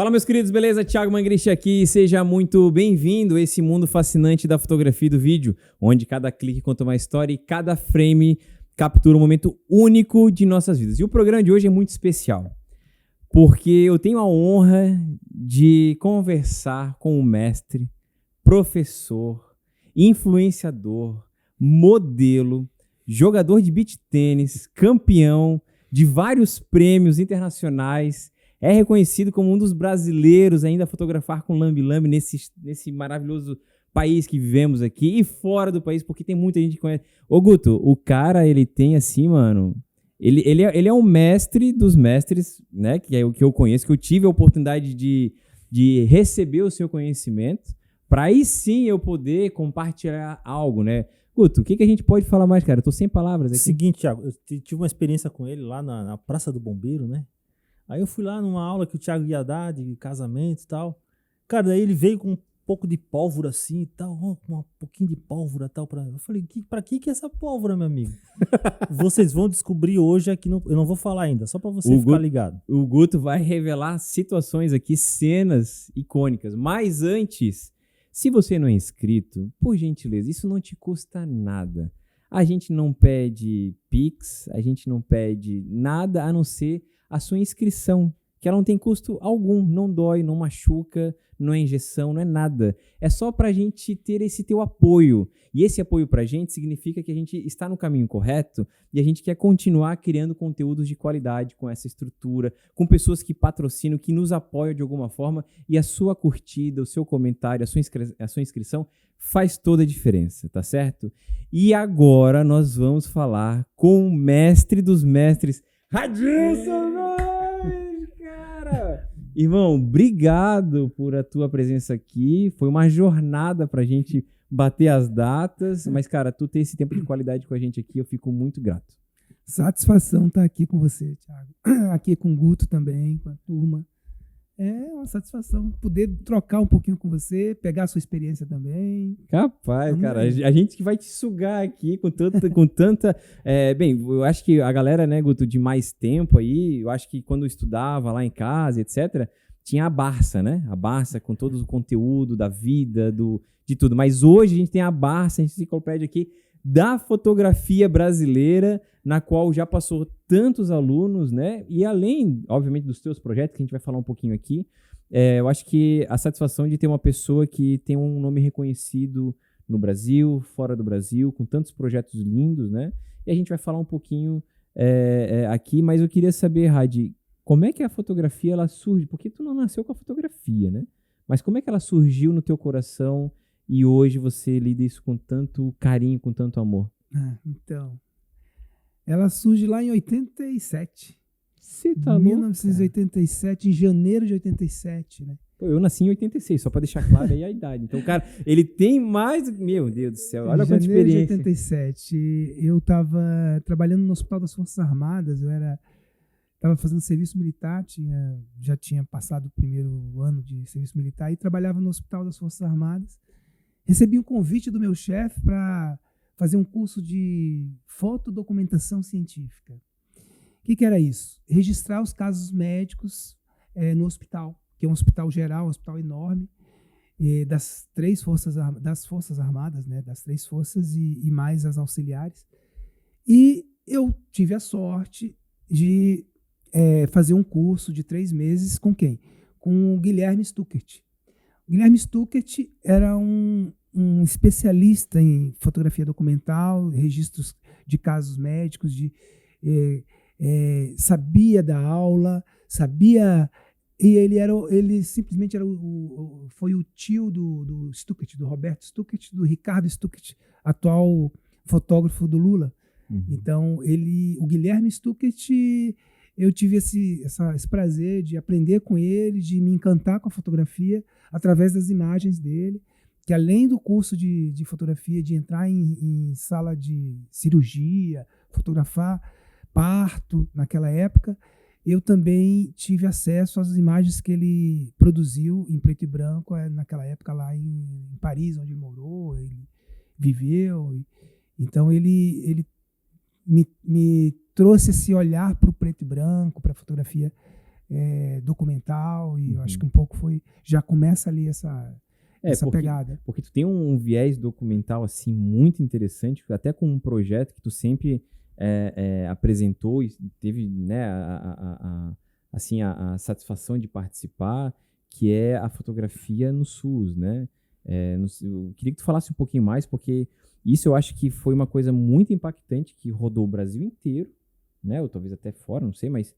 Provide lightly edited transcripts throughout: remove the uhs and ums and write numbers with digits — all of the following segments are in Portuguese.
Fala, meus queridos, beleza? Thiago Mangrich aqui, seja muito bem-vindo a esse mundo fascinante da fotografia e do vídeo, onde cada clique conta uma história e cada frame captura um momento único de nossas vidas. E o programa de hoje é muito especial, porque eu tenho a honra de conversar com um mestre, professor, influenciador, modelo, jogador de beach tênis, campeão de vários prêmios internacionais. É reconhecido como um dos brasileiros ainda a fotografar com lambe-lambe nesse maravilhoso país que vivemos aqui e fora do país, porque tem muita gente que conhece. Ô, Guto, o cara, ele tem assim, mano... Ele é um mestre dos mestres, né? Que é o que eu conheço, que eu tive a oportunidade de receber o seu conhecimento, para aí sim eu poder compartilhar algo, né? Guto, o que a gente pode falar mais, cara? Eu tô sem palavras aqui. Seguinte, Thiago, eu tive uma experiência com ele lá na Praça do Bombeiro, né? Aí eu fui lá numa aula que o Thiago ia dar de casamento e tal. Cara, daí ele veio com um pouco de pólvora assim e tal, com um pouquinho de pólvora e tal. Eu falei, pra que é essa pólvora, meu amigo? Vocês vão descobrir hoje aqui, eu não vou falar ainda, só pra você ficar ligado. O Guto vai revelar situações aqui, cenas icônicas. Mas antes, se você não é inscrito, por gentileza, isso não te custa nada. A gente não pede Pix, a gente não pede nada a não ser a sua inscrição, que ela não tem custo algum, não dói, não machuca, não é injeção, não é nada. É só pra gente ter esse teu apoio. E esse apoio pra gente significa que a gente está no caminho correto e a gente quer continuar criando conteúdos de qualidade com essa estrutura, com pessoas que patrocinam, que nos apoiam de alguma forma, e a sua curtida, o seu comentário, a sua inscrição faz toda a diferença, tá certo? E agora nós vamos falar com o mestre dos mestres, Radisson, cara! Irmão, obrigado por a tua presença aqui. Foi uma jornada pra gente bater as datas. Mas, cara, tu ter esse tempo de qualidade com a gente aqui, eu fico muito grato. Satisfação estar aqui com você, Thiago. Aqui com o Guto também, com a turma. É uma satisfação poder trocar um pouquinho com você, pegar a sua experiência também. Capaz, cara. A gente que vai te sugar aqui com tanta... bem, eu acho que a galera, né, Guto, de mais tempo aí, eu acho que quando eu estudava lá em casa, etc., tinha a Barça, né? A Barça com todo o conteúdo da vida, de tudo. Mas hoje a gente tem a Barça, a enciclopédia aqui, da fotografia brasileira, na qual já passou tantos alunos, né? E além, obviamente, dos teus projetos, que a gente vai falar um pouquinho aqui, eu acho que a satisfação de ter uma pessoa que tem um nome reconhecido no Brasil, fora do Brasil, com tantos projetos lindos, né? E a gente vai falar um pouquinho aqui, mas eu queria saber, Radi, como é que a fotografia ela surge? Porque tu não nasceu com a fotografia, né? Mas como é que ela surgiu no teu coração e hoje você lida isso com tanto carinho, com tanto amor? Então, ela surge lá em 87. Você tá 1987, louco, em janeiro de 87, né? Pô, eu nasci em 86, só pra deixar claro aí a idade. Então, cara, ele tem mais... Meu Deus do céu, olha quanta experiência. Em janeiro de 87, eu tava trabalhando no Hospital das Forças Armadas, estava fazendo serviço militar, já tinha passado o primeiro ano de serviço militar e trabalhava no Hospital das Forças Armadas. Recebi um convite do meu chefe para fazer um curso de fotodocumentação científica. O que era isso? Registrar os casos médicos no hospital, que é um hospital geral, um hospital enorme, das Forças Armadas, né, das 3 forças e mais as auxiliares. E eu tive a sorte de fazer um curso de 3 meses com quem? Com o Guilherme Stuckert. O Guilherme Stuckert era um especialista em fotografia documental, registros de casos médicos, sabia da aula, e ele simplesmente foi o tio do Stuckert, do Roberto Stuckert, do Ricardo Stuckert, atual fotógrafo do Lula. Uhum. Então, o Guilherme Stuckert, eu tive esse prazer de aprender com ele, de me encantar com a fotografia através das imagens dele, que além do curso de fotografia, de entrar em sala de cirurgia, fotografar parto naquela época, eu também tive acesso às imagens que ele produziu em preto e branco naquela época lá em Paris, onde ele morou, ele viveu. Então me trouxe esse olhar para o preto e branco, para a fotografia documental, e eu acho que um pouco já começa ali essa pegada. Porque tu tem um viés documental assim muito interessante, até com um projeto que tu sempre apresentou e teve, né, a satisfação de participar, que é a fotografia no SUS, né? Eu queria que tu falasse um pouquinho mais, porque isso eu acho que foi uma coisa muito impactante que rodou o Brasil inteiro, né? Ou talvez até fora, não sei, mas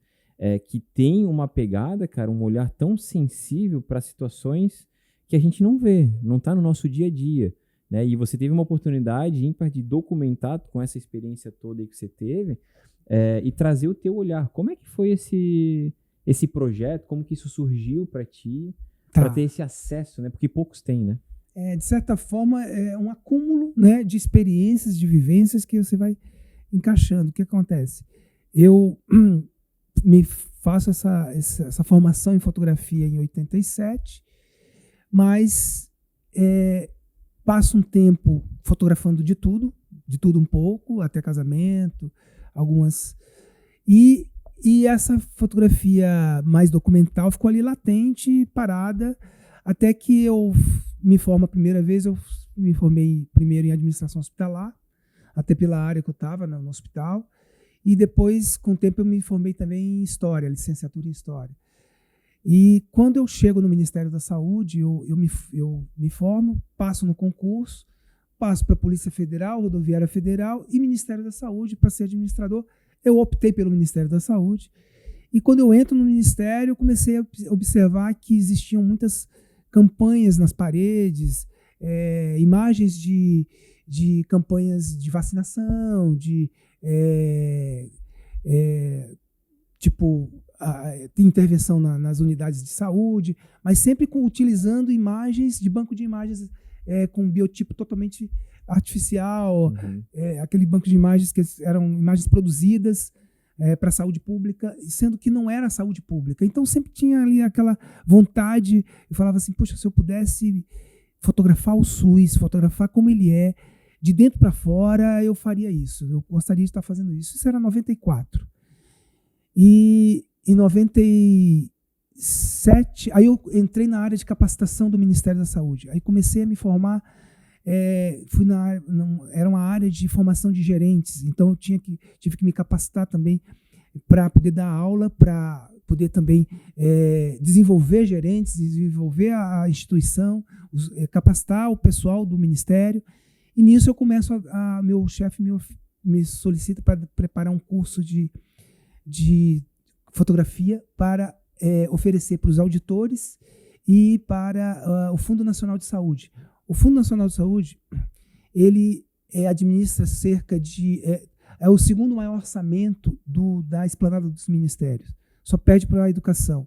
que tem uma pegada, cara, um olhar tão sensível para situações que a gente não vê, não está no nosso dia a dia, né? E você teve uma oportunidade ímpar de documentar com essa experiência toda aí que você teve e trazer o teu olhar. Como é que foi esse projeto? Como que isso surgiu para ti, para ter esse acesso, né? Porque poucos têm, né? De certa forma, é um acúmulo, né, de experiências, de vivências que você vai encaixando. O que acontece? Eu me faço essa formação em fotografia em 87, mas passo um tempo fotografando de tudo um pouco, até casamento, algumas. E essa fotografia mais documental ficou ali latente, parada, até que eu me formo a primeira vez. Eu me formei primeiro em administração hospitalar, até pela área que eu estava no hospital. E depois, com o tempo, eu me formei também em História, licenciatura em História. E quando eu chego no Ministério da Saúde, eu me formo, passo no concurso, passo para a Polícia Federal, Rodoviária Federal e Ministério da Saúde para ser administrador. Eu optei pelo Ministério da Saúde. E quando eu entro no Ministério, eu comecei a observar que existiam muitas campanhas nas paredes, imagens de campanhas de vacinação, de intervenção nas unidades de saúde, mas sempre utilizando imagens de banco de imagens com biotipo totalmente artificial, aquele banco de imagens que eram imagens produzidas para a saúde pública, sendo que não era saúde pública. Então sempre tinha ali aquela vontade, eu falava assim, poxa, se eu pudesse fotografar o SUS, fotografar como ele é, de dentro para fora, eu faria isso. Eu gostaria de estar fazendo isso. Isso era 94. E em 97, aí eu entrei na área de capacitação do Ministério da Saúde. Aí comecei a me formar, era uma área de formação de gerentes, então eu tive que me capacitar também para poder dar aula, para poder também desenvolver gerentes, desenvolver a instituição, capacitar o pessoal do Ministério. E nisso eu começo meu chefe me solicita para preparar um curso de fotografia para oferecer para os auditores e para o Fundo Nacional de Saúde. O Fundo Nacional de Saúde, ele administra cerca de... É o segundo maior orçamento da esplanada dos ministérios. Só perde para a educação.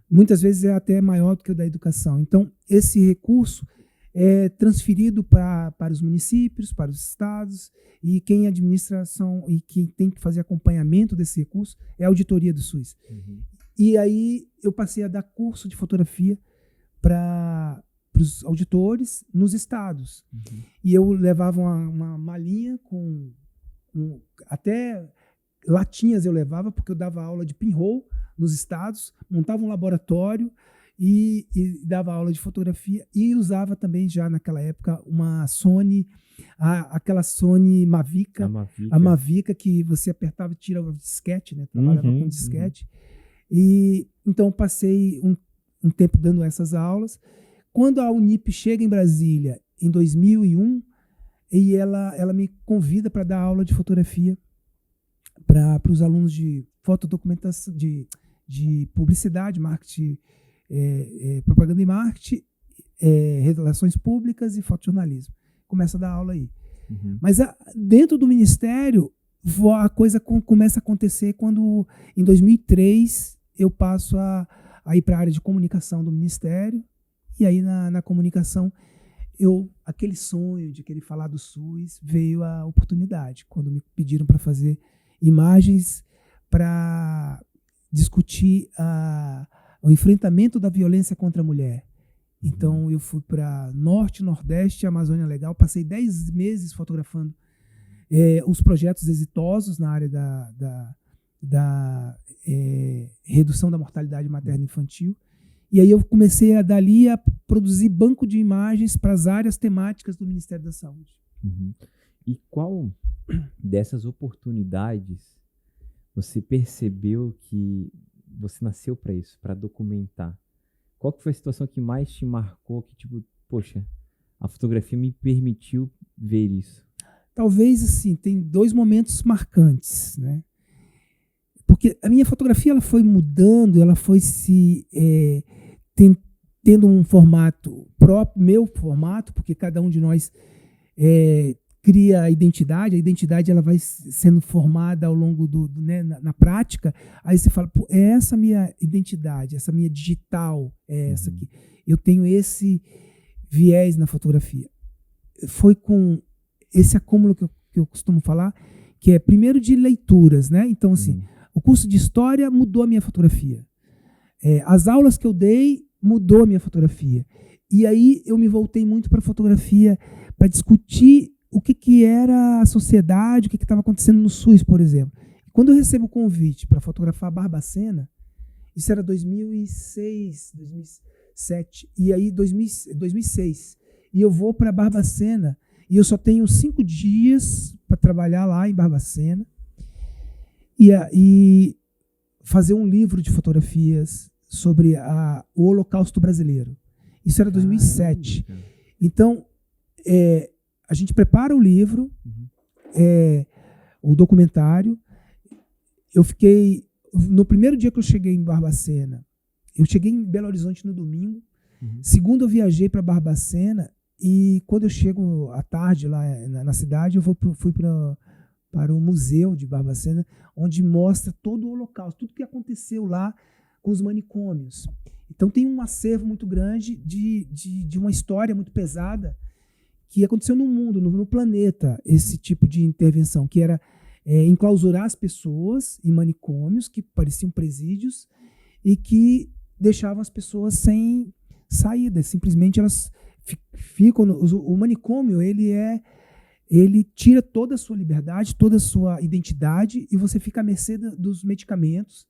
Muitas vezes é até maior do que o da educação. Então, esse recurso é transferido para os municípios, para os estados, e quem administra e quem tem que fazer acompanhamento desse recurso é a auditoria do SUS. Uhum. E aí eu passei a dar curso de fotografia para os auditores nos estados. Uhum. E eu levava uma malinha com até latinhas eu levava, porque eu dava aula de pinhole nos estados, montava um laboratório e dava aula de fotografia, e usava também já naquela época uma Sony, aquela Sony Mavica, a Mavica que você apertava e tirava o disquete, né? Trabalhava com disquete. E então passei um tempo dando essas aulas. Quando a Unip chega em Brasília em 2001, e ela me convida para dar aula de fotografia para os alunos de fotodocumentação, de publicidade, marketing, propaganda e marketing, relações públicas e fotojornalismo. Começa a dar aula aí. Uhum. Mas dentro do Ministério, a coisa começa a acontecer quando, em 2003, eu passo a ir para a área de comunicação do Ministério. E aí, na comunicação, aquele sonho de querer falar do SUS, veio a oportunidade, quando me pediram para fazer imagens para discutir o enfrentamento da violência contra a mulher. Então, eu fui para Norte, Nordeste, Amazônia Legal, passei 10 meses fotografando os projetos exitosos na área redução da mortalidade materna e infantil. E aí eu comecei dali a produzir banco de imagens para as áreas temáticas do Ministério da Saúde. Uhum. E qual dessas oportunidades você percebeu que você nasceu para isso, para documentar? Qual que foi a situação que mais te marcou, que tipo, poxa, a fotografia me permitiu ver isso? Talvez, assim, tem 2 momentos marcantes, né? Porque a minha fotografia ela foi mudando, ela foi se tendo um formato próprio, meu formato, porque cada um de nós cria a identidade ela vai sendo formada ao longo né, na prática. Aí você fala, pô, é essa minha identidade, essa minha digital, é essa aqui. Eu tenho esse viés na fotografia. Foi com esse acúmulo que eu costumo falar, que é primeiro de leituras, né? Então, assim, o curso de história mudou a minha fotografia. As aulas que eu dei mudou a minha fotografia. E aí eu me voltei muito para a fotografia, para discutir o que era a sociedade, o que estava acontecendo no SUS, por exemplo. Quando eu recebo o convite para fotografar Barbacena, isso era 2006, 2007, e aí 2006, e eu vou para Barbacena, e eu só tenho 5 dias para trabalhar lá em Barbacena, e fazer um livro de fotografias sobre o Holocausto brasileiro. Isso era 2007. Então, a gente prepara o livro, o documentário. Eu fiquei... No primeiro dia que eu cheguei em Barbacena, eu cheguei em Belo Horizonte no domingo. Segundo, eu viajei para Barbacena, e quando eu chego à tarde lá na cidade, eu fui para o museu de Barbacena, onde mostra todo o Holocausto, tudo que aconteceu lá com os manicômios. Então tem um acervo muito grande de uma história muito pesada que aconteceu no mundo, no planeta, esse tipo de intervenção, que era enclausurar as pessoas em manicômios que pareciam presídios e que deixavam as pessoas sem saída. Simplesmente elas ficam... O manicômio, ele tira toda a sua liberdade, toda a sua identidade, e você fica à mercê dos medicamentos.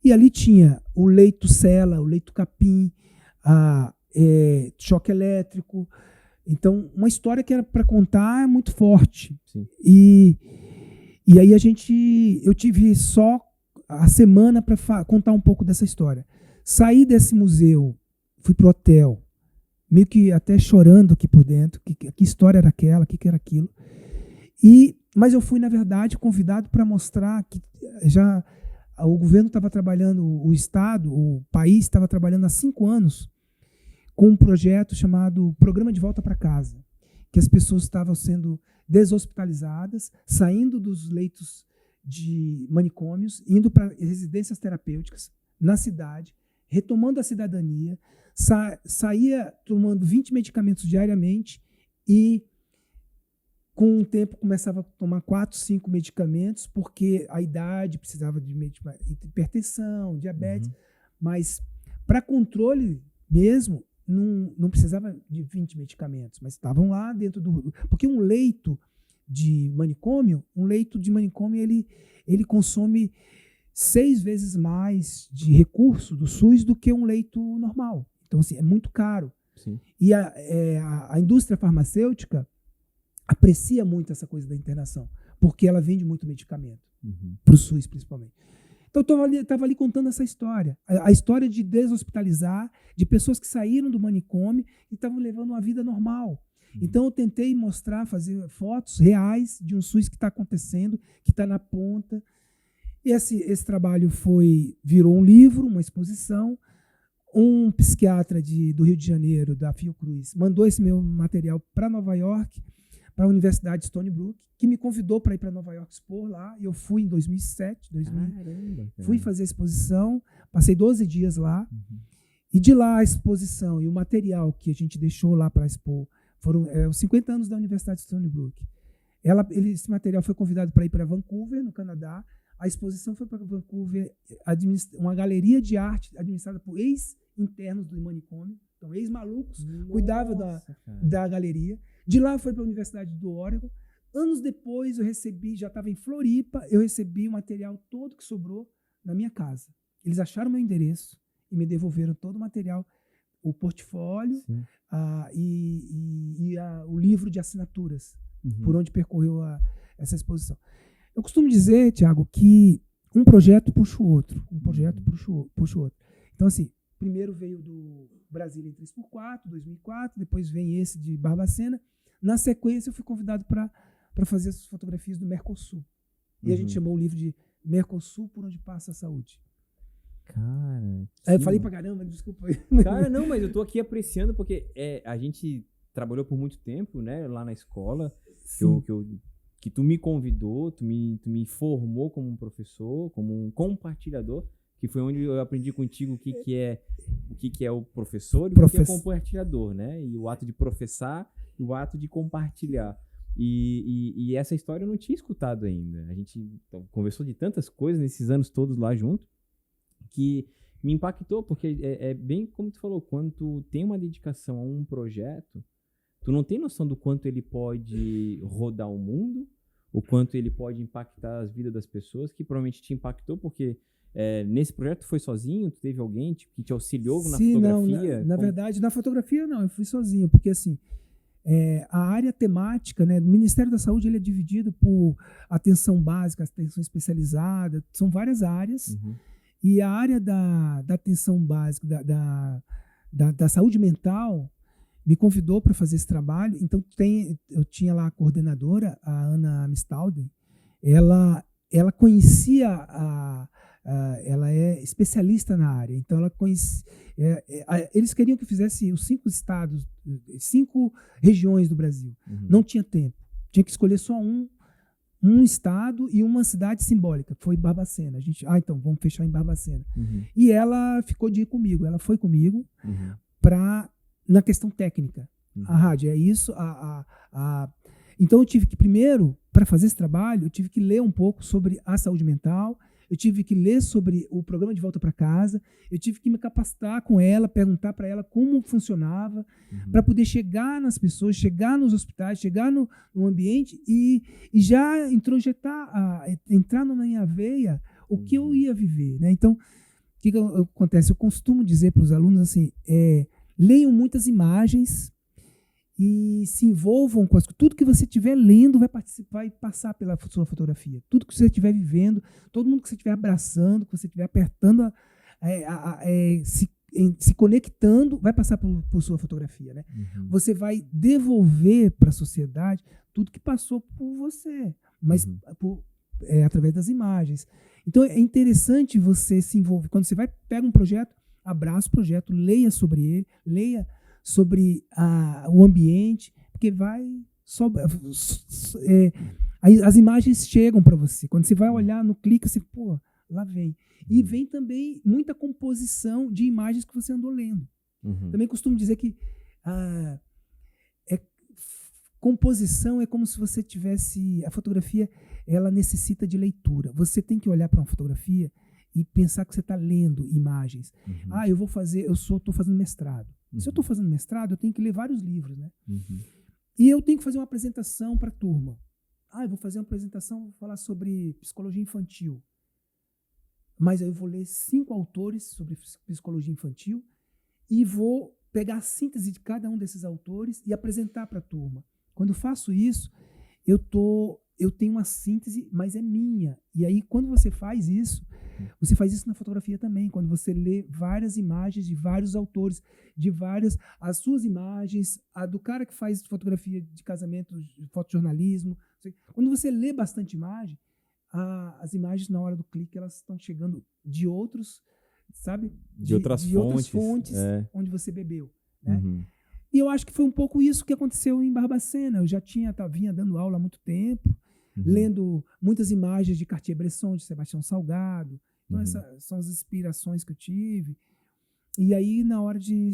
E ali tinha o leito cela, o leito capim, choque elétrico. Então, uma história que era para contar muito forte. Sim. E aí eu tive só a semana para contar um pouco dessa história. Saí desse museu, fui pro hotel, meio que até chorando aqui por dentro, que história era aquela, o que era aquilo. Mas eu fui, na verdade, convidado para mostrar que já o governo estava trabalhando, o Estado, o país estava trabalhando há 5 anos com um projeto chamado Programa de Volta para Casa, que as pessoas estavam sendo deshospitalizadas, saindo dos leitos de manicômios, indo para residências terapêuticas na cidade, retomando a cidadania, saía tomando 20 medicamentos diariamente e, com o tempo, começava a tomar 4, 5 medicamentos, porque a idade precisava de hipertensão, diabetes, mas para controle mesmo, não precisava de 20 medicamentos, mas estavam lá dentro do... Porque um leito de manicômio, ele consome 6 vezes mais de recurso do SUS do que um leito normal. Então, assim, é muito caro. Sim. E a indústria farmacêutica aprecia muito essa coisa da internação, porque ela vende muito medicamento, para o SUS principalmente. Então, eu estava ali contando essa história. A história de deshospitalizar, de pessoas que saíram do manicômio e estavam levando uma vida normal. Então, eu tentei mostrar, fazer fotos reais de um SUS que está acontecendo, que está na ponta. E esse trabalho virou um livro, uma exposição. Um psiquiatra do Rio de Janeiro, da Fiocruz, mandou esse meu material para Nova York, para a Universidade de Stony Brook, que me convidou para ir para Nova York expor lá. E eu fui em 2007, fui fazer a exposição, passei 12 dias lá. E de lá a exposição e o material que a gente deixou lá para expor foram os 50 anos da Universidade de Stony Brook. Esse material foi convidado para ir para Vancouver, no Canadá. A exposição foi para Vancouver, uma galeria de arte administrada por ex-internos do manicômio, então ex-malucos, cuidavam da galeria. De lá foi para a Universidade do Oregon, Anos depois eu recebi, já estava em Floripa, eu recebi o material todo que sobrou na minha casa. Eles acharam meu endereço e me devolveram todo o material, o portfólio o livro de assinaturas, por onde percorreu essa exposição. Eu costumo dizer, Thiago, que um projeto puxa o outro, puxa o outro. Então, assim, primeiro veio do Brasília em 3x4, 2004, depois vem esse de Barbacena. Na sequência, eu fui convidado para fazer as fotografias do Mercosul. E a gente chamou o livro de Mercosul, por onde passa a saúde. Cara, Aí eu falei pra caramba, desculpa aí. Cara, não, mas eu tô aqui apreciando porque a gente trabalhou por muito tempo, né, lá na escola, que tu me convidou, tu me formou como um professor, como um compartilhador, que foi onde eu aprendi contigo o que é o professor e o que é o compartilhador, né? E o ato de professar e o ato de compartilhar. E essa história eu não tinha escutado ainda. A gente conversou de tantas coisas nesses anos todos lá junto, que me impactou, porque é bem como tu falou, quando tu tem uma dedicação a um projeto, tu não tem noção do quanto ele pode rodar o mundo, o quanto ele pode impactar as vidas das pessoas, que provavelmente te impactou, porque nesse projeto tu foi sozinho, tu teve alguém que te auxiliou na fotografia? Na verdade, na fotografia não, eu fui sozinho, porque assim, a área temática, né, do Ministério da Saúde, ele é dividido por atenção básica, atenção especializada, são várias áreas. E a área da atenção básica, da saúde mental, me convidou para fazer esse trabalho. Então, eu tinha lá a coordenadora, a Ana Amistalden. Ela conhecia, ela é especialista na área. Então, ela conhecia. Eles queriam que eu fizesse os 5 estados, 5 regiões do Brasil. Não tinha tempo. Tinha que escolher só um estado e uma cidade simbólica, que foi Barbacena. A gente, então, vamos fechar em Barbacena. E ela ficou de ir comigo, ela foi comigo na questão técnica. A rádio é isso. Então eu tive que, primeiro, para fazer esse trabalho, eu tive que ler um pouco sobre a saúde mental, eu tive que ler sobre o programa de volta para casa, eu tive que me capacitar com ela, perguntar para ela como funcionava, para poder chegar nas pessoas, chegar nos hospitais, chegar no ambiente e já introjetar, entrar na minha veia o que eu ia viver, né? Então, o que acontece? Eu costumo dizer para os alunos assim, leiam muitas imagens e se envolvam com tudo que você estiver lendo vai passar pela sua fotografia. Tudo que você estiver vivendo, todo mundo que você estiver abraçando, que você estiver apertando, se conectando, vai passar por sua fotografia, né? Você vai devolver para a sociedade tudo que passou por você, mas através das imagens. Então é interessante você se envolver. Quando você pega um projeto, abraça o projeto, leia sobre ele, leia sobre o ambiente, porque as imagens chegam para você. Quando você vai olhar no clique, você, lá vem. E vem também muita composição de imagens que você andou lendo. Também costumo dizer que composição é como se você tivesse... A fotografia, ela necessita de leitura. Você tem que olhar para uma fotografia e pensar que você está lendo imagens. Eu estou fazendo mestrado. Se eu estou fazendo mestrado, eu tenho que ler vários livros, né? E eu tenho que fazer uma apresentação para a turma. Eu vou fazer uma apresentação, vou falar sobre psicologia infantil. Mas aí eu vou ler 5 autores sobre psicologia infantil e vou pegar a síntese de cada um desses autores e apresentar para a turma. Quando eu faço isso, eu tenho uma síntese, mas é minha. E aí, quando você faz isso na fotografia também, quando você lê várias imagens de vários autores, as suas imagens, a do cara que faz fotografia de casamento, de fotojornalismo. Quando você lê bastante imagem, as imagens na hora do clique, elas estão chegando de outros, sabe? De outras fontes onde você bebeu, né? E eu acho que foi um pouco isso que aconteceu em Barbacena. Eu já vinha dando aula há muito tempo, lendo muitas imagens de Cartier-Bresson, de Sebastião Salgado. Então, essas são as inspirações que eu tive. E aí, na hora de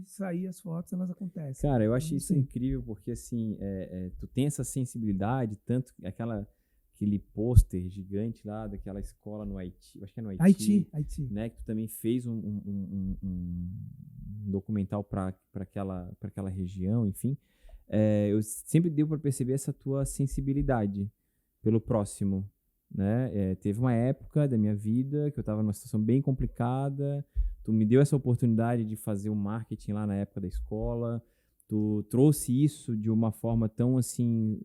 sair as fotos, elas acontecem. Cara, eu acho isso incrível, porque assim, tu tem essa sensibilidade, tanto aquele pôster gigante lá daquela escola no Haiti, acho que é no Haiti. Né, que tu também fez um documental para aquela região, enfim. eu sempre deu para perceber essa tua sensibilidade pelo próximo, né? Teve uma época da minha vida que eu estava numa situação bem complicada, tu me deu essa oportunidade de fazer o marketing lá na época da escola, tu trouxe isso de uma forma tão assim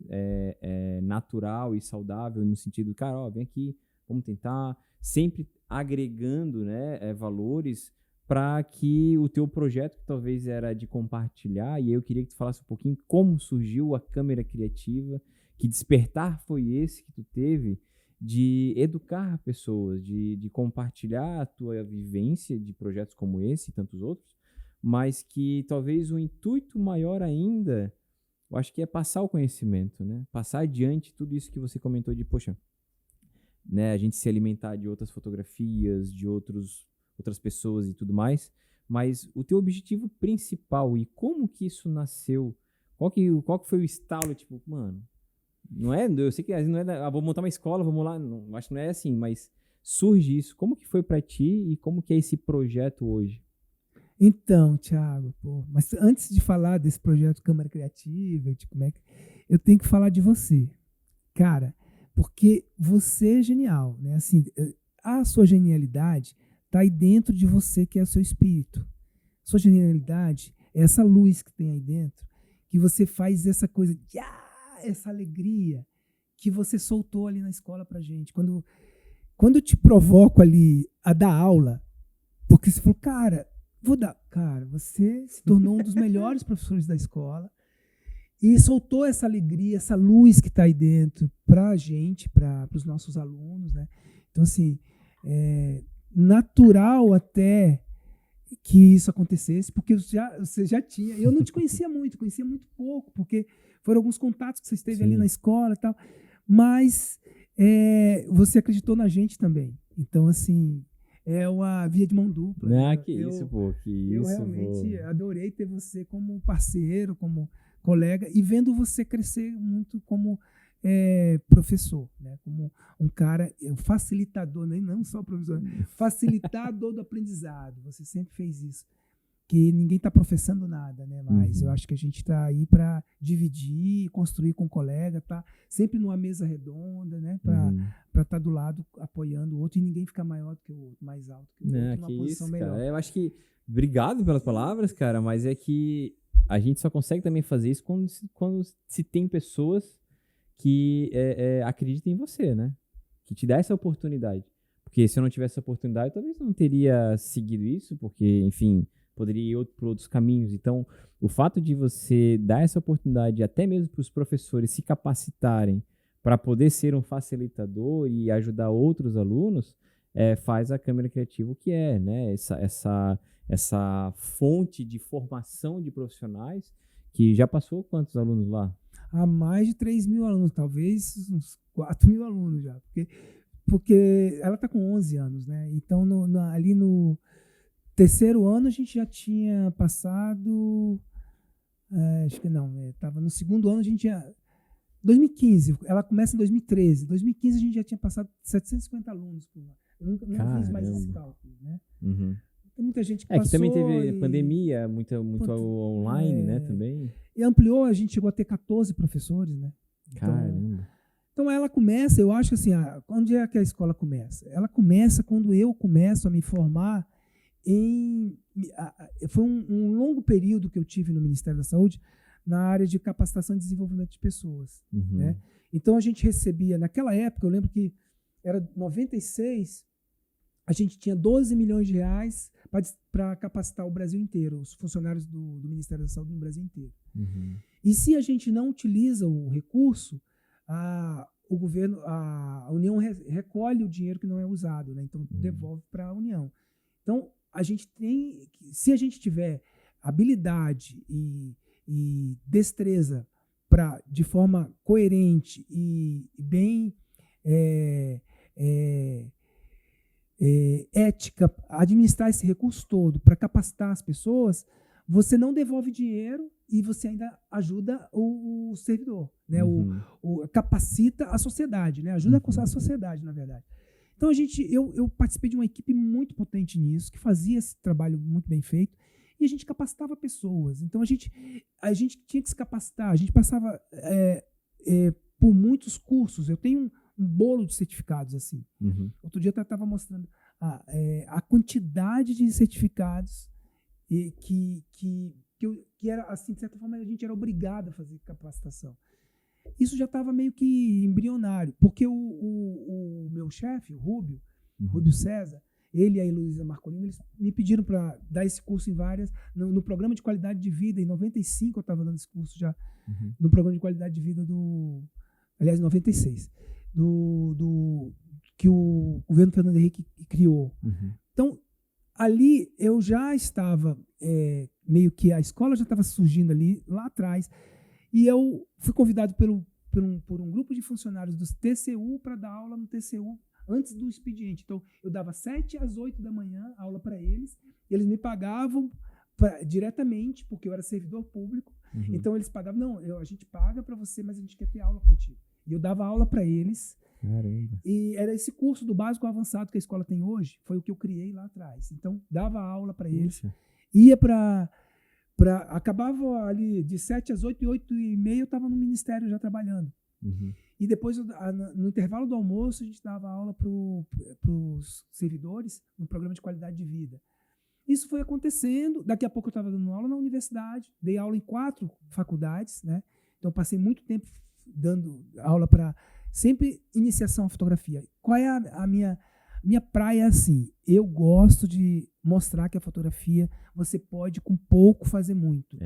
natural e saudável, no sentido, cara, ó, vem aqui, vamos tentar, sempre agregando, né, valores para que o teu projeto, que talvez era de compartilhar, e aí eu queria que tu falasse um pouquinho como surgiu a Câmara Criativa, que despertar foi esse que tu teve de educar pessoas, de compartilhar a tua vivência de projetos como esse e tantos outros, mas que talvez o intuito maior ainda, eu acho que é passar o conhecimento, né? Passar adiante tudo isso que você comentou de, poxa, né, a gente se alimentar de outras fotografias, de outras pessoas e tudo mais, mas o teu objetivo principal e como que isso nasceu, qual que foi o estalo, tipo, mano, não é, eu sei que não é, vou montar uma escola, vamos lá, não, acho que não é assim, mas surge isso, como que foi para ti e como que é esse projeto hoje? Então, Thiago, mas antes de falar desse projeto Câmara Criativa, de como é que eu tenho que falar de você, cara, porque você é genial, né? Assim, a sua genialidade está aí dentro de você, que é o seu espírito. Sua genialidade é essa luz que tem aí dentro, que você faz essa coisa, essa alegria que você soltou ali na escola pra gente. Quando eu te provoco ali a dar aula, porque você falou, cara, você se tornou um dos melhores professores da escola e soltou essa alegria, essa luz que está aí dentro pra gente, para os nossos alunos, né? Então, assim, natural até que isso acontecesse, porque você já tinha. Eu não te conhecia muito pouco, porque foram alguns contatos que você esteve ali na escola e tal, mas você acreditou na gente também. Então, assim, é uma via de mão dupla. Ah, né? que isso, pô, que isso. Eu realmente adorei ter você como parceiro, como colega, e vendo você crescer muito como professor, né? Como um cara, facilitador, não só professor, facilitador do aprendizado. Você sempre fez isso. Que ninguém está professando nada, né? Mas eu acho que a gente está aí para dividir, construir com o colega, tá sempre numa mesa redonda, né? Para estar do lado apoiando o outro e ninguém ficar maior do que o outro, mais alto que o outro, numa posição isso, melhor. Cara. Eu acho que, obrigado pelas palavras, cara, mas é que a gente só consegue também fazer isso quando se tem pessoas que acreditem em você, né? Que te dá essa oportunidade. Porque se eu não tivesse essa oportunidade, talvez eu não teria seguido isso, porque, enfim, poderia ir por outros caminhos. Então, o fato de você dar essa oportunidade, até mesmo para os professores se capacitarem para poder ser um facilitador e ajudar outros alunos, faz a Câmara Criativa o que é, né? Essa fonte de formação de profissionais que já passou quantos alunos lá? Há mais de 3.000 alunos, talvez uns 4.000 alunos já, porque ela está com 11 anos, né? Então, ali no terceiro ano a gente já tinha passado, acho que não, estava no segundo ano a gente já, 2015, ela começa em 2013, 2015 a gente já tinha passado 750 alunos por lá. Eu não fiz mais esse cálculo, né? Tem muita gente que passou. Que também teve pandemia, muito online, né, também. E ampliou, a gente chegou a ter 14 professores, né? Caramba. Então ela começa, eu acho que assim, onde é que a escola começa? Ela começa quando eu começo a me formar foi um longo período que eu tive no Ministério da Saúde na área de capacitação e desenvolvimento de pessoas. Né? Então a gente recebia, naquela época, eu lembro que era 96, a gente tinha 12 milhões de reais para capacitar o Brasil inteiro, os funcionários do Ministério da Saúde no Brasil inteiro. E se a gente não utiliza o recurso, o governo, a União recolhe o dinheiro que não é usado, né? Então devolve para a União. Então a gente tem, se a gente tiver habilidade e destreza para, de forma coerente e bem ética, administrar esse recurso todo para capacitar as pessoas, você não devolve dinheiro e você ainda ajuda o servidor, né? Capacita a sociedade, né? Ajuda a sociedade, na verdade. Então eu participei de uma equipe muito potente nisso, que fazia esse trabalho muito bem feito, E a gente capacitava pessoas. Então, a gente tinha que se capacitar. A gente passava por muitos cursos. Eu tenho um bolo de certificados, assim. Uhum. Outro dia eu estava mostrando a quantidade de certificados que era, assim, de certa forma, a gente era obrigado a fazer capacitação. Isso já estava meio que embrionário, porque o meu chefe, o Rúbio César, ele e a Heloísa Marcolino, eles me pediram para dar esse curso em várias, no programa de qualidade de vida. Em 95 eu estava dando esse curso já, no programa de qualidade de vida aliás, em 96, que o governo Fernando Henrique criou. Uhum. Então, ali eu já estava, meio que a escola já estava surgindo ali, lá atrás, e eu fui convidado por um grupo de funcionários do TCU para dar aula no TCU antes do expediente. Então, eu dava 7 às 8 da manhã aula para eles, eles me pagavam diretamente, porque eu era servidor público. Uhum. Então, eles pagavam, a gente paga para você, mas a gente quer ter aula contigo. E eu dava aula para eles. Caramba. E era esse curso do básico ao avançado que a escola tem hoje, foi o que eu criei lá atrás. Então, dava aula para eles, ia acabava ali de 7 às 8 e 8 e meia eu estava no ministério já trabalhando. Uhum. E depois, no intervalo do almoço, a gente dava aula para os servidores no programa de qualidade de vida. Isso foi acontecendo. Daqui a pouco eu estava dando aula na universidade, dei aula em 4 faculdades, né? Então, passei muito tempo dando aula para sempre iniciação à fotografia. Qual é a minha praia? Assim, eu gosto de mostrar que a fotografia você pode com pouco fazer muito.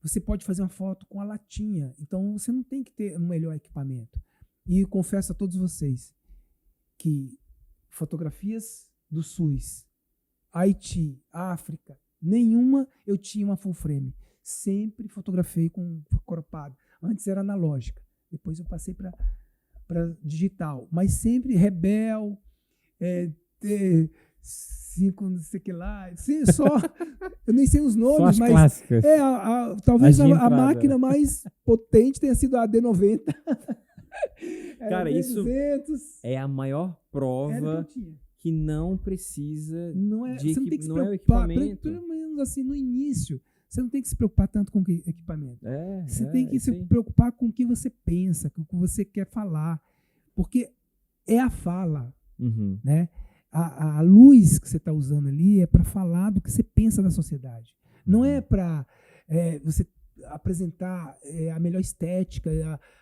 Você pode fazer uma foto com a latinha, então você não tem que ter o melhor equipamento. E confesso a todos vocês que fotografias do SUS, Haiti, África, nenhuma eu tinha uma full frame. Sempre fotografei com croppado. Antes era analógica, depois eu passei para digital, mas sempre Rebel, 5 não sei o que lá, só eu nem sei os nomes, só as mas clássicas. talvez As de a entrada. máquina mais potente tenha sido a AD90. Cara, isso D200, é a maior era prova o que eu tinha. que não precisa Você não tem que se não é o preocupar, equipamento. pelo menos assim, no início, você não tem que se preocupar tanto com o equipamento. Você tem que se preocupar com o que você pensa, com o que você quer falar, porque é a fala, Uhum. né? A luz que você está usando ali é para falar do que você pensa da sociedade. Não é para você apresentar a melhor estética,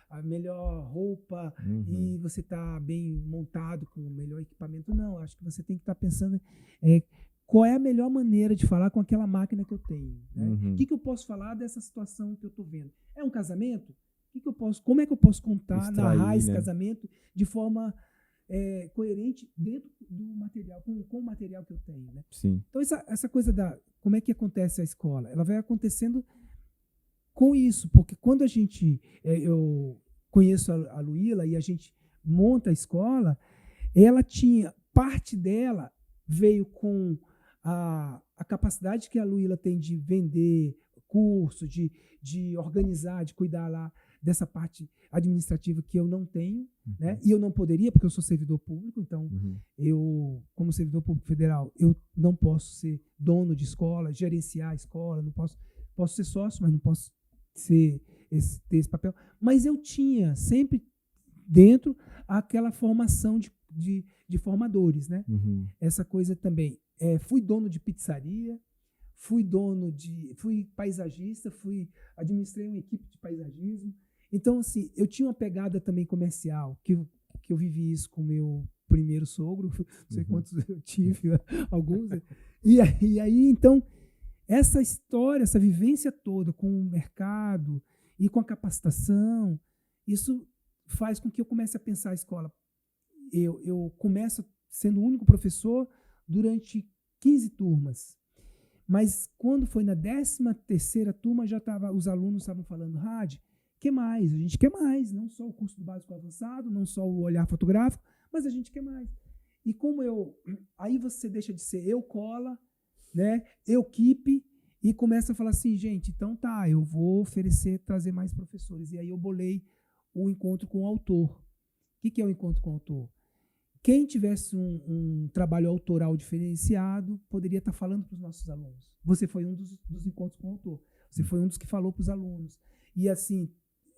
a melhor roupa, e você tá bem montado com o melhor equipamento. Não, acho que você tem que estar pensando qual é a melhor maneira de falar com aquela máquina que eu tenho. Né? O que eu posso falar dessa situação que eu estou vendo? É um casamento? Como é que eu posso contar, narrar esse casamento de forma coerente dentro do material, com o material que eu tenho, né? Sim. Então, essa coisa como é que acontece a escola? Ela vai acontecendo com isso, porque quando eu conheço a Luíla e a gente monta a escola, ela tinha, parte dela veio com a capacidade que a Luíla tem de vender curso, de organizar, de cuidar lá dessa parte administrativa que eu não tenho, né? E eu não poderia, porque eu sou servidor público, então eu, como servidor público federal, eu não posso ser dono de escola, gerenciar a escola, não posso ser sócio, mas não posso ter esse papel. Mas eu tinha sempre dentro aquela formação de formadores, né? Essa coisa também. Fui dono de pizzaria, fui paisagista, administrei uma equipe de paisagismo. Então, assim, eu tinha uma pegada também comercial, que eu vivi isso com o meu primeiro sogro, não sei quantos eu tive, alguns. E aí, então, essa história, essa vivência toda com o mercado e com a capacitação, isso faz com que eu comece a pensar a escola. Eu começo sendo o único professor durante 15 turmas. Mas quando foi na 13ª turma, os alunos estavam falando, Rádio, quer mais? A gente quer mais, não só o curso do básico avançado, não só o olhar fotográfico, mas a gente quer mais. E aí você deixa de ser eu cola, né, eu equipe, e começa a falar assim, gente, então tá, eu vou trazer mais professores. E aí eu bolei o encontro com o autor. O que é o encontro com o autor? quem tivesse um trabalho autoral diferenciado poderia estar falando para os nossos alunos. Você foi um dos encontros com o autor. Você foi um dos que falou para os alunos. E assim,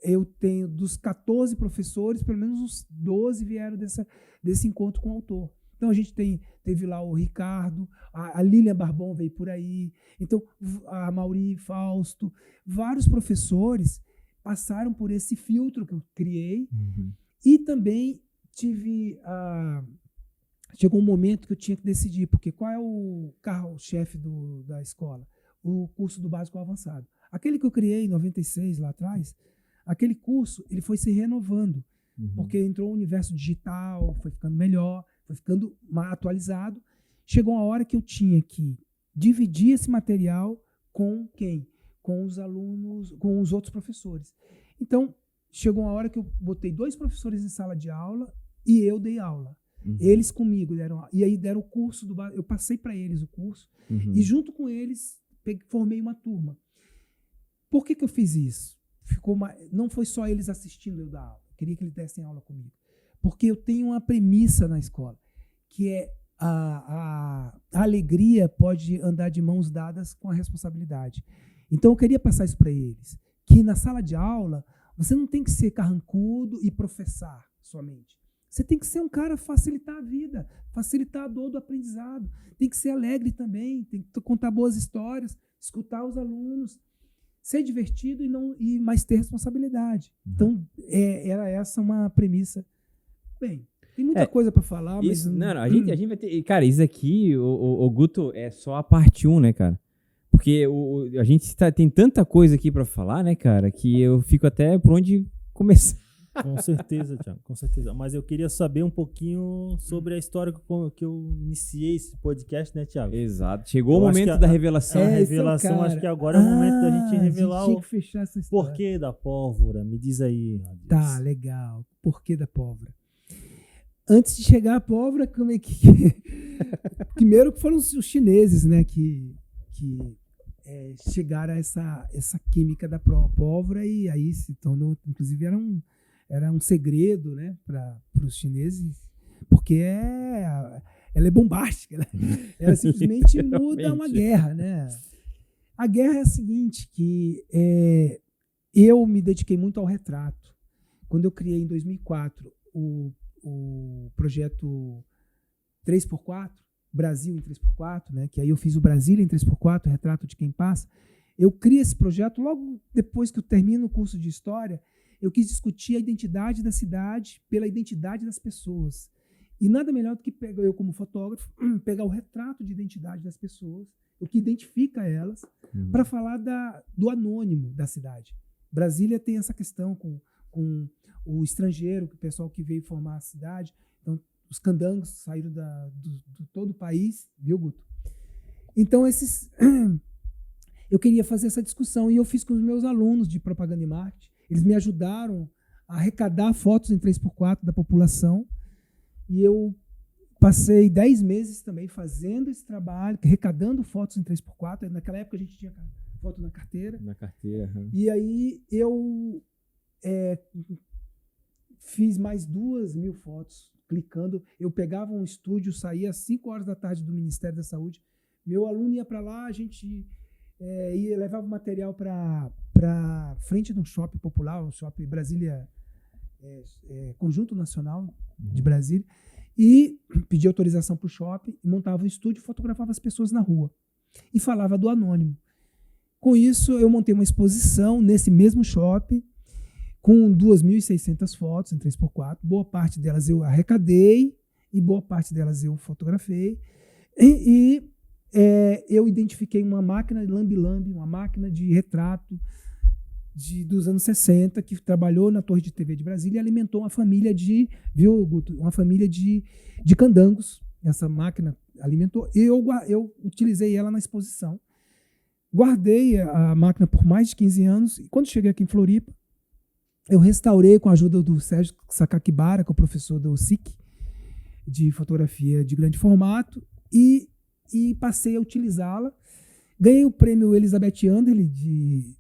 eu tenho dos 14 professores, pelo menos uns 12 vieram desse encontro com o autor. Então a gente teve lá o Ricardo, a Lilian Barbon veio por aí, então a Mauri Fausto, vários professores passaram por esse filtro que eu criei. E também chegou um momento que eu tinha que decidir, porque qual é o carro-chefe da escola? O curso do básico ao avançado. Aquele que eu criei em 96, lá atrás, aquele curso ele foi se renovando, porque entrou o universo digital, foi ficando melhor, foi ficando mais atualizado. Chegou uma hora que eu tinha que dividir esse material com quem? Com os alunos, com os outros professores. Então, chegou uma hora que eu botei 2 professores em sala de aula e eu dei aula. Eles comigo deram, e aí deram o curso eu passei para eles o curso e junto com eles formei uma turma. Por que eu fiz isso? Não foi só eles assistindo eu dar aula. Eu queria que eles dessem aula comigo. Porque eu tenho uma premissa na escola, que é a alegria pode andar de mãos dadas com a responsabilidade. Então eu queria passar isso para eles, que na sala de aula você não tem que ser carrancudo e professar somente. Você tem que ser um cara facilitar a vida, facilitar a dor do aprendizado. Tem que ser alegre também, tem que contar boas histórias, escutar os alunos, ser divertido mas ter responsabilidade. Então, era essa uma premissa. Bem, tem muita coisa para falar, mas... Isso, não, a gente vai ter... Cara, isso aqui, o Guto, é só a parte 1, né, cara? Porque a gente tem tanta coisa aqui para falar, né, cara, que eu fico até por onde começar. Com certeza, Thiago, com certeza. Mas eu queria saber um pouquinho sobre a história que eu iniciei esse podcast, né, Thiago? Exato. Chegou o momento da revelação. A revelação, acho que agora é o momento da gente revelar tinha que fechar essa história. porquê da pólvora. Me diz aí. Tá, legal. Porquê da pólvora? Antes de chegar à pólvora, como é que... Primeiro foram os chineses, né, que chegaram a essa química da pólvora e aí se tornou, inclusive era um segredo, né, para os chineses, porque ela é bombástica, né? Ela simplesmente muda uma guerra, né? A guerra é a seguinte, que eu me dediquei muito ao retrato. Quando eu criei em 2004 o projeto 3x4, Brasil em 3x4, né, que aí eu fiz o Brasília em 3x4, retrato de quem passa, eu criei esse projeto logo depois que eu termino o curso de História. Eu quis discutir a identidade da cidade pela identidade das pessoas. E nada melhor do que eu, como fotógrafo, pegar o retrato de identidade das pessoas, o que identifica elas, para falar do anônimo da cidade. Brasília tem essa questão com o estrangeiro, o pessoal que veio formar a cidade. Então, os candangos saíram de todo o país, viu, Guto? Então, eu queria fazer essa discussão e eu fiz com os meus alunos de propaganda e marketing. Eles me ajudaram a arrecadar fotos em 3x4 da população e eu passei 10 meses também fazendo esse trabalho, arrecadando fotos em 3x4. Naquela época a gente tinha foto na carteira. Na carteira. E aí eu fiz mais 2.000 fotos clicando. Eu pegava um estúdio, saía às 5 horas da tarde do Ministério da Saúde. Meu aluno ia para lá, a gente levava o material para frente de um shopping popular, um shopping Brasília, Conjunto Nacional de Brasília, e pedia autorização para o shopping, montava um estúdio e fotografava as pessoas na rua. E falava do anônimo. Com isso, eu montei uma exposição nesse mesmo shopping, com 2.600 fotos em 3x4. Boa parte delas eu arrecadei e boa parte delas eu fotografei. Eu identifiquei uma máquina de lambi-lambi, uma máquina de retrato dos anos 60, que trabalhou na Torre de TV de Brasília e alimentou uma família viu, Guto? Uma família de candangos. Essa máquina alimentou. Eu utilizei ela na exposição. Guardei a máquina por mais de 15 anos e quando cheguei aqui em Floripa, eu restaurei com a ajuda do Sérgio Sakakibara, que é o professor do SIC, de fotografia de grande formato, e passei a utilizá-la. Ganhei o prêmio Elizabeth Anderle de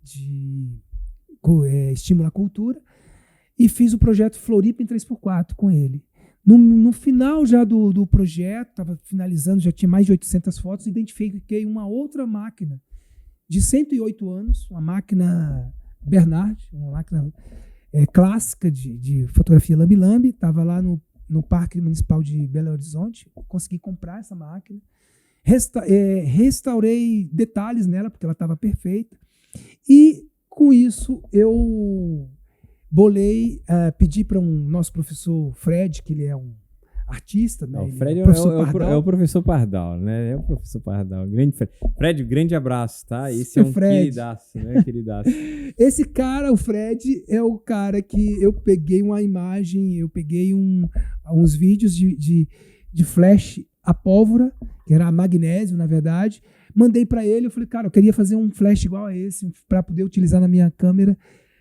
Estímulo à Cultura e fiz o projeto Floripa em 3x4 com ele. No final já do projeto, estava finalizando, já tinha mais de 800 fotos, identifiquei uma outra máquina de 108 anos, uma máquina Bernard, uma máquina clássica de fotografia lambe-lambe, estava lá no Parque Municipal de Belo Horizonte, consegui comprar essa máquina, restaurei detalhes nela, porque ela estava perfeita, e com isso eu pedi para nosso professor Fred, que ele é um artista, né? O ele Fred é o professor Pardal, né? É o professor Pardal. Grande Fred, grande abraço, tá? Esse é um Fred. queridaço, né? Queridaço. Esse cara, o Fred, é o cara que eu peguei uma imagem, eu peguei uns vídeos de flash a pólvora, que era a magnésio, na verdade, mandei para ele, eu falei, cara, eu queria fazer um flash igual a esse, para poder utilizar na minha câmera,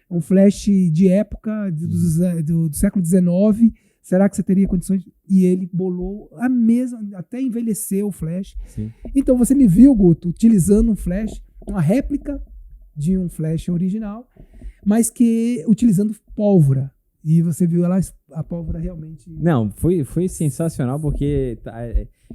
um flash de época do século XIX, será que você teria condições? E ele bolou a mesma, até envelheceu o flash. Sim. Então você me viu, Guto, utilizando um flash, uma réplica de um flash original, mas que utilizando pólvora. E você viu a pólvora realmente... Não, foi sensacional, porque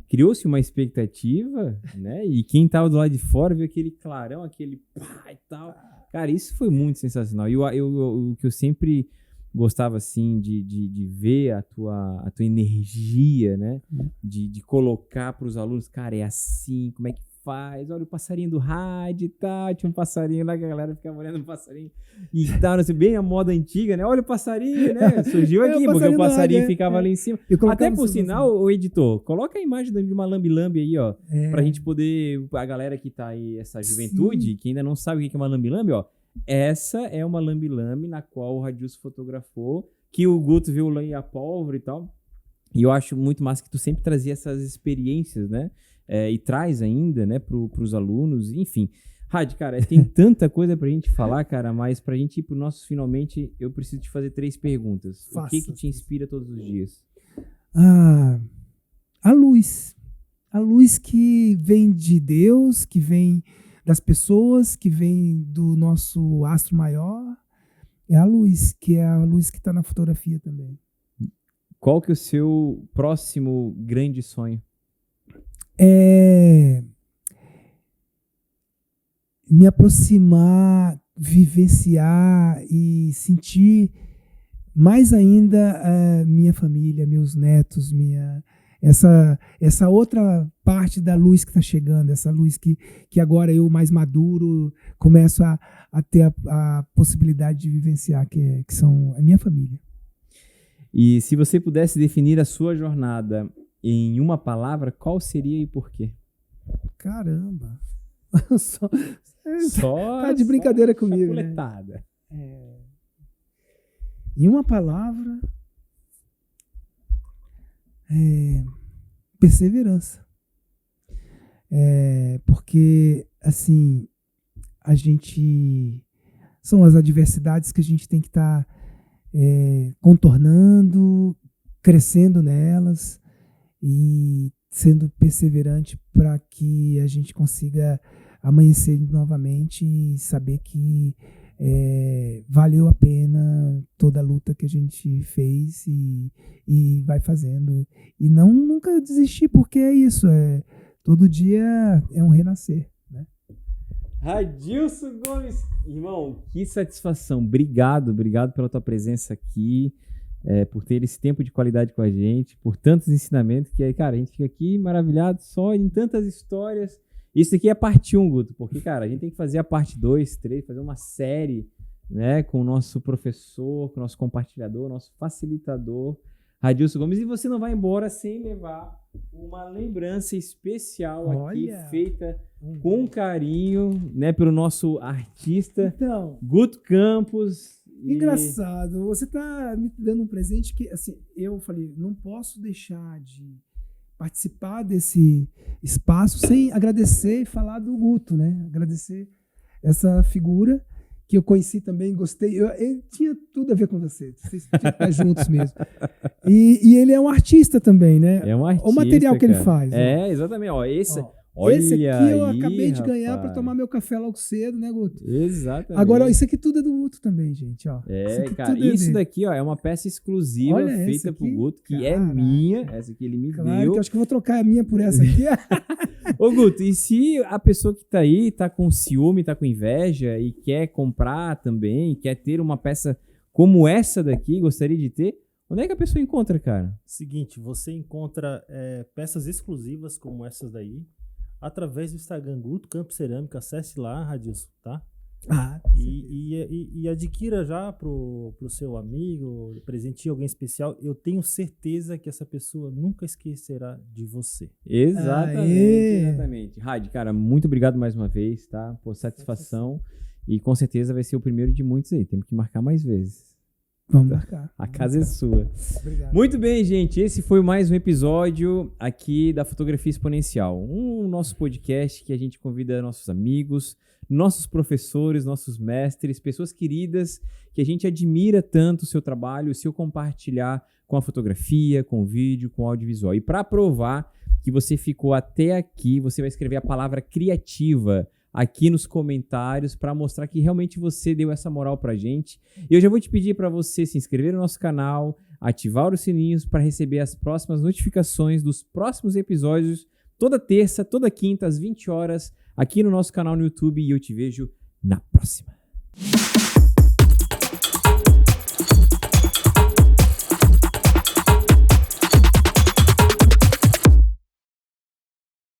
criou-se uma expectativa, né? E quem tava do lado de fora viu aquele clarão, aquele pá e tal. Cara, isso foi muito sensacional. E o que eu sempre gostava, assim, de ver a tua energia, né? De colocar para os alunos, cara, é assim, como é que faz? Olha o passarinho do rádio e tal. Tinha um passarinho lá que a galera ficava olhando o passarinho e tal, assim, bem a moda antiga, né? Olha o passarinho, né? Surgiu aqui, porque o passarinho ficava lá em cima. Até por sinal, o editor, coloca a imagem de uma lambe-lambe aí, ó, pra gente poder, a galera que tá aí, essa juventude, que ainda não sabe o que é uma lambe-lambe, ó, essa é uma lambe-lambe na qual o Radilson fotografou, que o Guto viu lá em a pólvora e tal. E eu acho muito massa que tu sempre trazia essas experiências, né? E traz ainda, né, pros alunos, enfim. Rádio, cara, tem tanta coisa pra gente falar, cara, mas pra gente ir pro nosso finalmente, eu preciso te fazer 3 perguntas. O que te inspira todos os dias? A luz. A luz que vem de Deus, que vem das pessoas, que vem do nosso astro maior. É a luz, que é a luz que tá na fotografia também. Qual que é o seu próximo grande sonho? Me aproximar, vivenciar e sentir mais ainda minha família, meus netos, essa outra parte da luz que está chegando, essa luz que agora eu, mais maduro, começo a ter a possibilidade de vivenciar, que são a minha família. E se você pudesse definir a sua jornada em uma palavra, qual seria e por quê? Caramba! Só tá de brincadeira comigo, né? Em uma palavra, perseverança. Porque, assim, são as adversidades que a gente tem que estar contornando, crescendo nelas e sendo perseverante para que a gente consiga amanhecer novamente e saber que valeu a pena toda a luta que a gente fez e vai fazendo. E nunca desistir, porque é isso, todo dia é um renascer, né? Radilson Gomes, irmão, que satisfação. Obrigado pela tua presença aqui, por ter esse tempo de qualidade com a gente, por tantos ensinamentos que, cara, a gente fica aqui maravilhado só em tantas histórias. Isso aqui é a parte 1, Guto, porque, cara, a gente tem que fazer a parte 2, 3, fazer uma série, né, com o nosso professor, com o nosso compartilhador, nosso facilitador, Radilson Gomes, e você não vai embora sem levar uma lembrança especial aqui, feita com carinho, né, pelo nosso artista, Guto Campos. Engraçado, você tá me dando um presente que, assim, eu falei, não posso deixar de participar desse espaço sem agradecer e falar do Guto, né? Agradecer essa figura que eu conheci também, gostei. Ele tinha tudo a ver com você. Vocês tinham que estar juntos mesmo. E ele é um artista também, né? É um artista, o material que cara. Ele faz. Exatamente. Olha Esse aqui eu aí, acabei de ganhar rapaz. para tomar meu café logo cedo, né, Guto? Exatamente. Agora, isso aqui tudo é do Guto também, gente, ó. Cara, isso dele. daqui, ó, é uma peça exclusiva Olha essa feita pro aqui, Guto, que é caraca. minha. Essa aqui ele me Claro deu. que eu acho que eu vou trocar a minha por essa aqui. Ô, Guto, e se a pessoa que tá aí tá com ciúme, tá com inveja e quer comprar também, quer ter uma peça como essa daqui, gostaria de ter, onde é que a pessoa encontra, cara? Seguinte, você encontra peças exclusivas como essas daí através do Instagram Guto Campo Cerâmica. Acesse lá, Radilson, tá? E adquira já pro seu amigo, presenteie alguém especial. Eu tenho certeza que essa pessoa nunca esquecerá de você. Exatamente. Rádio, cara, muito obrigado mais uma vez, tá? Por satisfação. E com certeza vai ser o primeiro de muitos aí. Temos que marcar mais vezes. Vamos marcar. A casa é sua. Obrigado. Muito bem, gente. Esse foi mais um episódio aqui da Fotografia Exponencial. Nosso podcast que a gente convida nossos amigos, nossos professores, nossos mestres, pessoas queridas que a gente admira tanto o seu trabalho, o seu compartilhar com a fotografia, com o vídeo, com o audiovisual. E para provar que você ficou até aqui, você vai escrever a palavra criativa aqui nos comentários para mostrar que realmente você deu essa moral pra gente. E eu já vou te pedir para você se inscrever no nosso canal, ativar os sininhos para receber as próximas notificações dos próximos episódios, toda terça, toda quinta, às 20 horas, aqui no nosso canal no YouTube, e eu te vejo na próxima.